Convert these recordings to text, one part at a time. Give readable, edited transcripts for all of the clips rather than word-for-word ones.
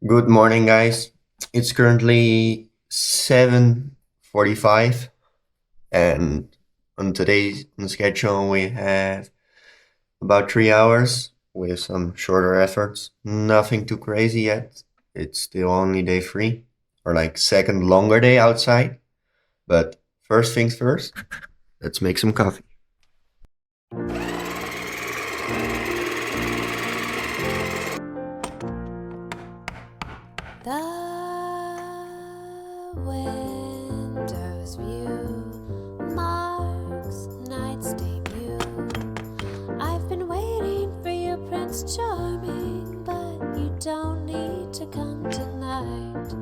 Good morning, guys. It's currently 7:45, and on today's schedule we have about 3 hours with some shorter efforts. Nothing too crazy yet. It's still only day three, or like second longer day outside. But first things first, let's make some coffee. The window's view marks night's debut. I've been waiting for you, Prince Charming, but you don't need to come tonight.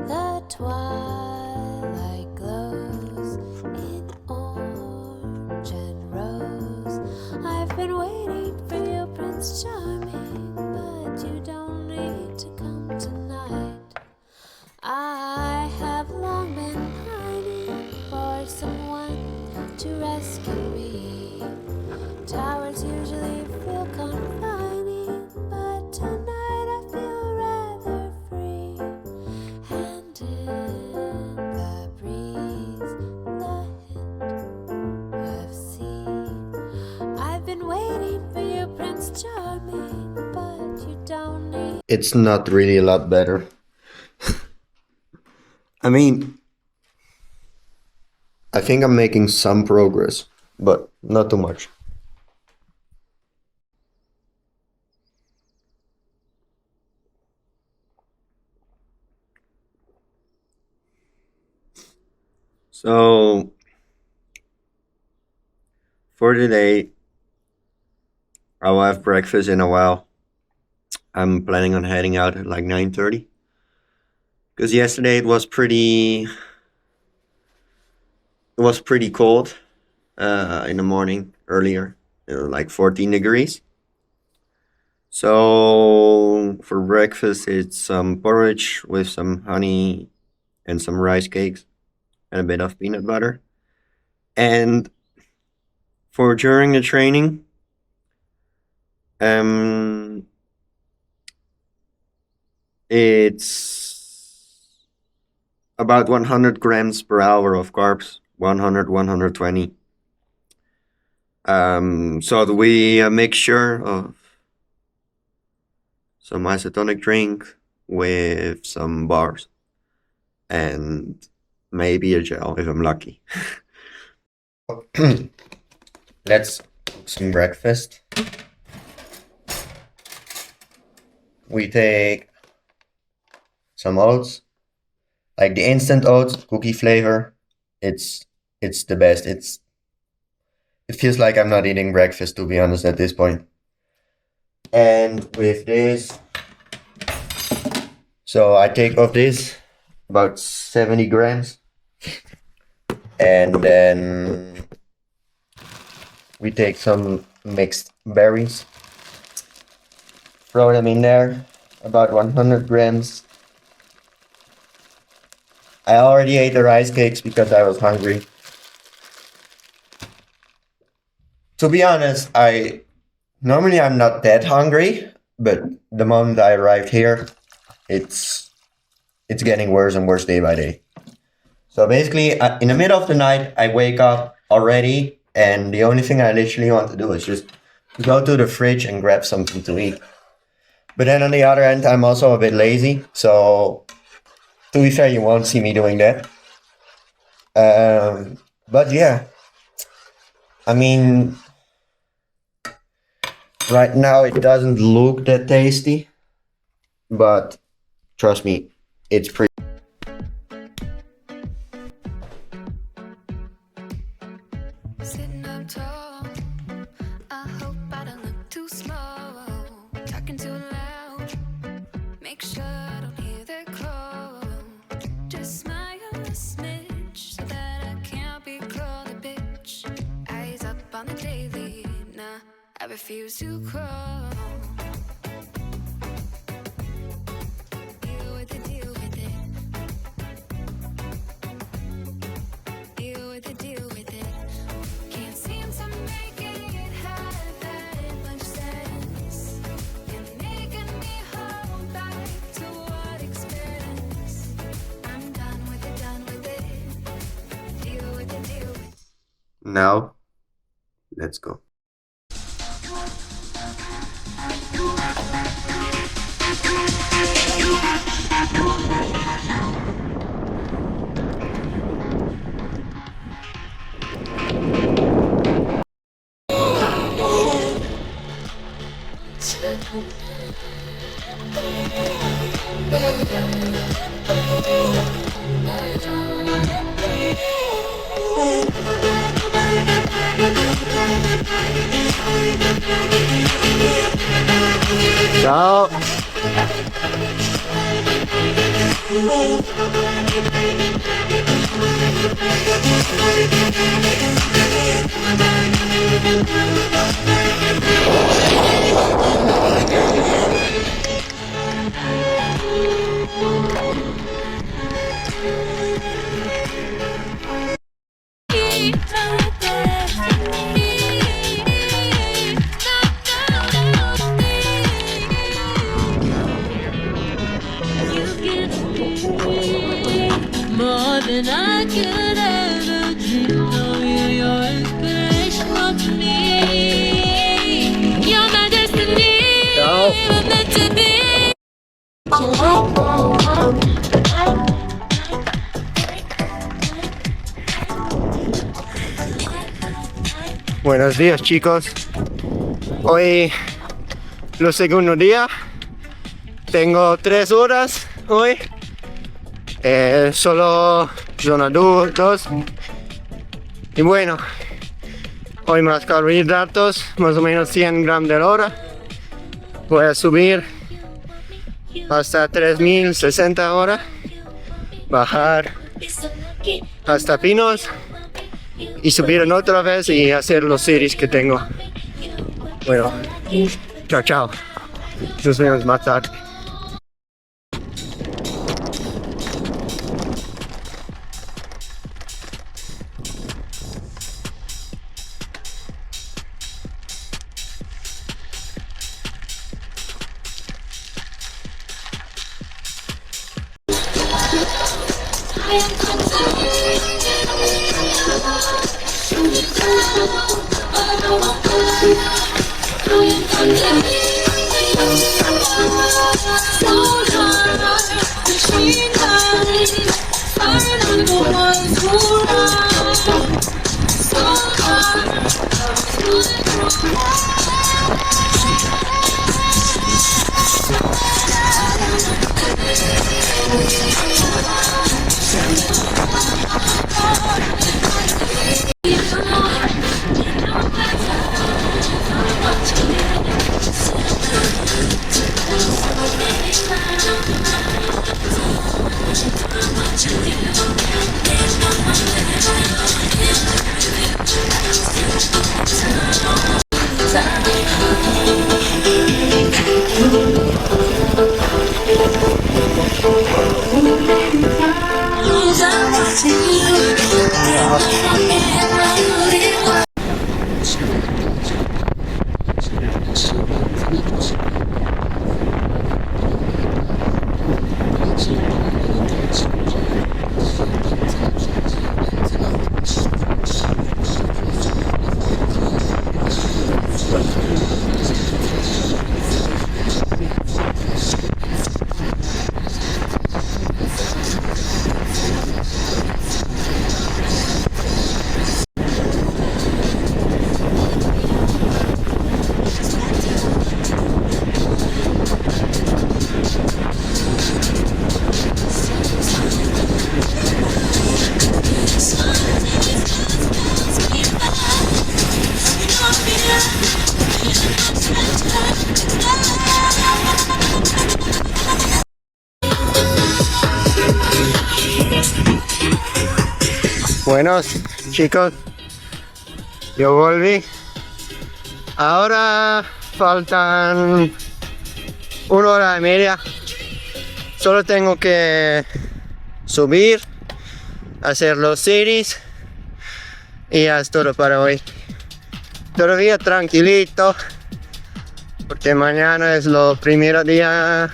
The twilight glows in orange and rose. I've been waiting for you, Prince Charming, but you don't need to come tonight. I have long been pining for someone to rescue me. Towers usually feel confining, but tonight I feel rather free. Hand in the breeze, the hint of sea. I've been waiting for you, Prince Charming, but you don't need. It's not really a lot better. I mean, I think I'm making some progress, but not too much. So, for today, I will have breakfast in a while. I'm planning on heading out at like 9:30. Because yesterday it was pretty cold in the morning earlier. It was like 14 degrees. So for breakfast, it's some porridge with some honey and some rice cakes and a bit of peanut butter. And for during the training, um, it's about 100 grams per hour of carbs, 100, 120. So we a mixture of some isotonic drink with some bars and maybe a gel if I'm lucky. Let's cook some breakfast. We take some oats, like the instant oats, cookie flavor. It's the best. It feels like I'm not eating breakfast, to be honest, at this point. And with this, so I take of this about 70 grams, and then we take some mixed berries, throw them in there, about 100 grams. I already ate the rice cakes because I was hungry. To be honest, normally I'm not that hungry, but the moment I arrived here, it's getting worse and worse day by day. So basically, in the middle of the night, I wake up already, and the only thing I literally want to do is just go to the fridge and grab something to eat. But then on the other hand, I'm also a bit lazy, so to be fair, you won't see me doing that. But yeah, I mean, right now it doesn't look that tasty, but trust me, it's pretty. Sitting up tall, I hope I don't look too slow. Talking too loud, make sure I don't hear that call. Just smile a smidge so that I can't be called a bitch. Eyes up on the daily, nah, I refuse to crawl. Deal with it, deal with it. Deal with it, deal with it. Can't seem to make it have that much sense. You're making me hold back to Now, let's go. Ciao. More than I could ever dream of you, your inspiration to me. You're my destiny. Ciao. We're meant to be. Buenos días, chicos. Hoy lo segundo día. Tengo 3 horas hoy. Solo son adultos. Y bueno, hoy más carbohidratos, más o menos 100 gramos de hora. Voy a subir hasta 3060 ahora. Bajar hasta Pinos. Y subir en otra vez y hacer los series que tengo. Bueno, chao, chao. Nos vemos más tarde. Buenos chicos, yo volví. Ahora faltan 1 hora y media. Solo tengo que subir, hacer los series y ya es todo para hoy. Todavía tranquilito porque mañana es lo primero día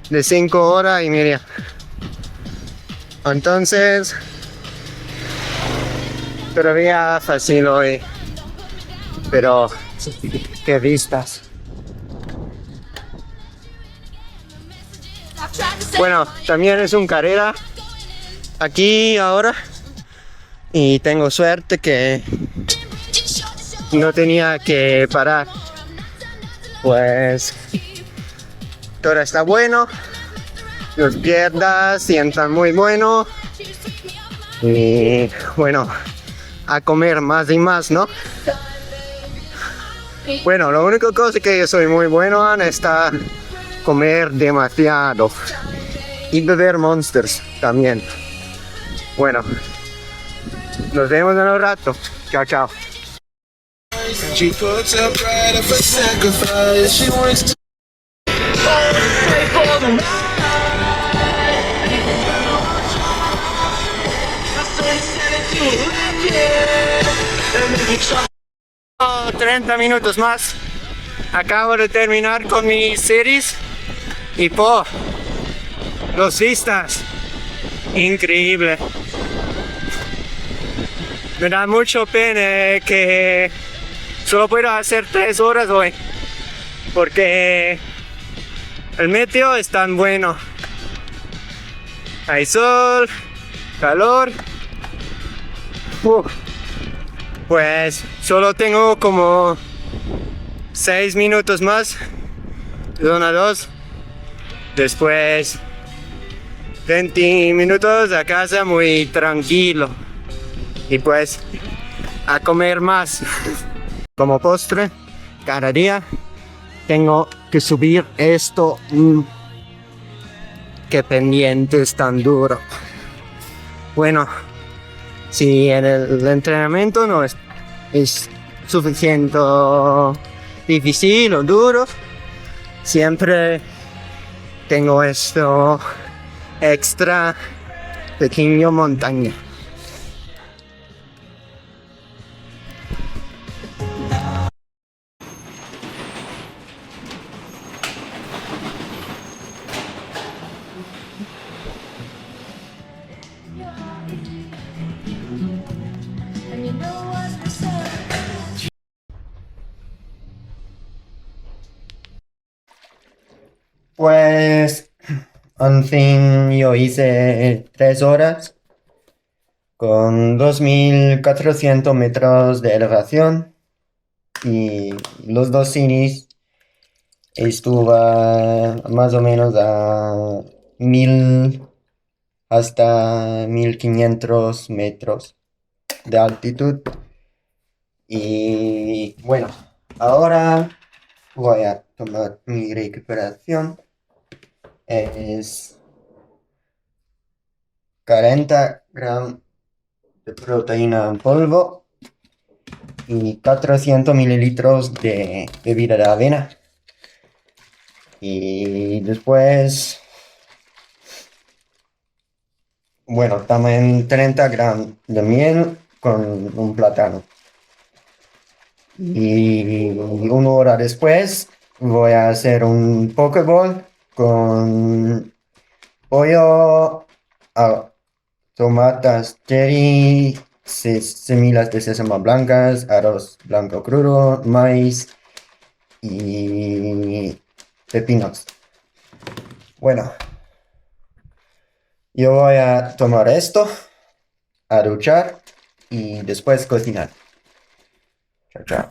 de 5 horas y media. Entonces Todavía fascino hoy, pero qué vistas. Bueno, también es un carrera aquí ahora y tengo suerte que no tenía que parar. Pues todo está bueno, las piernas sientan muy bueno y bueno, a comer más y más, ¿no? Bueno, la única cosa que yo soy muy bueno en está comer demasiado y beber Monsters también. Bueno, nos vemos en un rato. Chao, chao. She puts up right for sacrifice. She wants to pay for the Oh, 30 minutos más. Acabo de terminar con mi series y los vistas. Increíble. Me da mucho pena que solo puedo hacer 3 horas hoy. Porque el meteo es tan bueno. Hay sol, calor. Pues solo tengo como 6 minutos más. Zona 2. Después 20 minutos a casa muy tranquilo. Y pues a comer más. Como postre, cada día tengo que subir esto. Qué pendiente es tan duro. Bueno, si en el entrenamiento no es suficiente difícil o duro, siempre tengo esto extra pequeño montaña. Pues, en fin, yo hice 3 horas con 2.400 metros de elevación y los dos cities estuvo más o menos a 1.000 hasta 1.500 metros de altitud. Y bueno, ahora voy a tomar mi recuperación. Es 40 gramos de proteína en polvo y 400 mililitros de bebida de avena. Y después, bueno, también 30 gramos de miel con un plátano. Y 1 hora después voy a hacer un pokeball con pollo, tomates cherry, semillas de sésamo blancas, arroz blanco crudo, maíz y pepinos. Bueno, yo voy a tomar esto, a duchar y después cocinar. Chao, chao.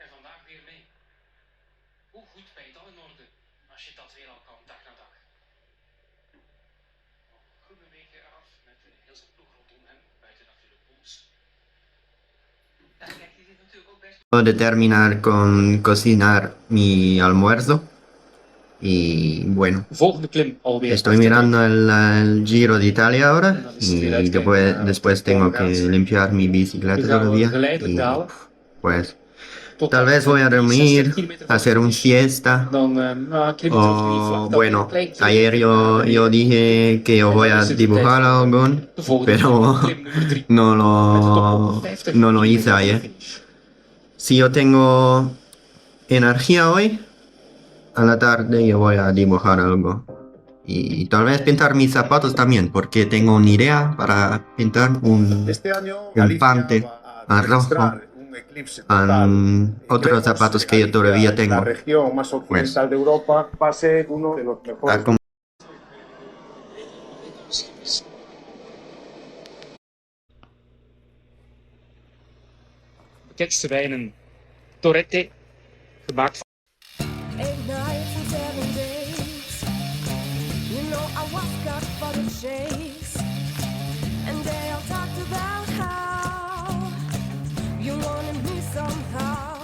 En vandaag weer mee. Hoe goed ben je dan in orde als je dat weer al kan dag na dag? Goed bewegen eraf met heel zijn ploeg rondom hem, buiten natuurlijk ons. Daar krijgt hij dit natuurlijk ook best. De terminar con cocinar mi almuerzo y bueno, Volgende klim alweer. estoy mirando el Giro de Italia ahora y después tengo que limpiar mi bicicleta todavía y pues tal vez voy a dormir, hacer un siesta o bueno, ayer yo dije que yo voy a dibujar algo, pero no lo hice ayer. Si yo tengo energía hoy, a la tarde yo voy a dibujar algo. Y tal vez pintar mis zapatos también, porque tengo una idea para pintar un Este año elefante Alicia va a a rojo, registrar un eclipse total. otros Creemos zapatos que que yo Galicia, todavía en la tengo. región más Bueno, occidental de Europa, va a ser uno de los mejores. a Bekendste wijnen Torette, gemaakt van 8 nights and 7 days. You know I was cut for the chase, and they all talked about how you wanted me somehow.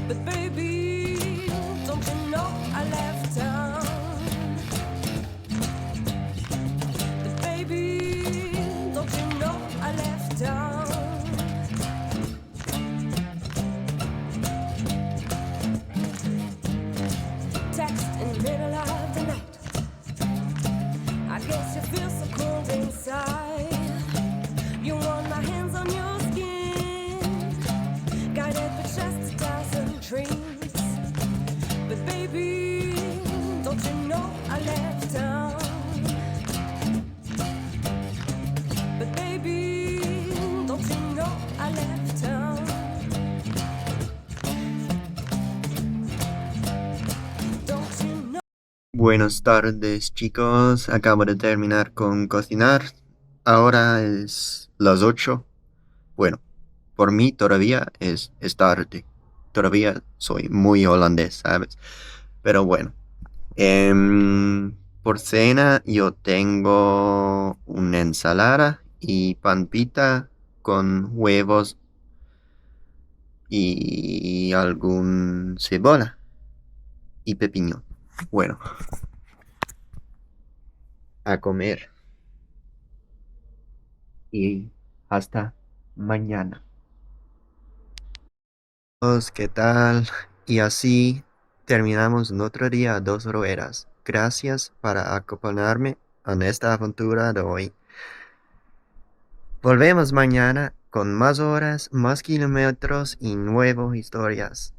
But baby, don't you know I left town? But baby, don't you know I left town? Text in the middle of the night. I guess you feel so cold inside. You want my hands on your skin, guided by just 1,000 dreams. But baby, don't you know I left town? But baby, don't you know I left town? Don't you know? Buenas tardes, chicos. Acabo de terminar con cocinar. Ahora es las 8. Bueno, por mí todavía es tarde. Todavía soy muy holandés, ¿sabes? Pero bueno. Por cena yo tengo una ensalada y pampita con huevos y algún cebolla y pepino. Bueno, a comer y hasta mañana. ¿Qué tal? Y así terminamos otro día a dos ruedas. Gracias por acompañarme en esta aventura de hoy. Volvemos mañana con más horas, más kilómetros y nuevas historias.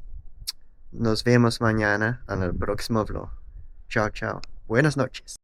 Nos vemos mañana en el próximo vlog. Chao, chao. Buenas noches.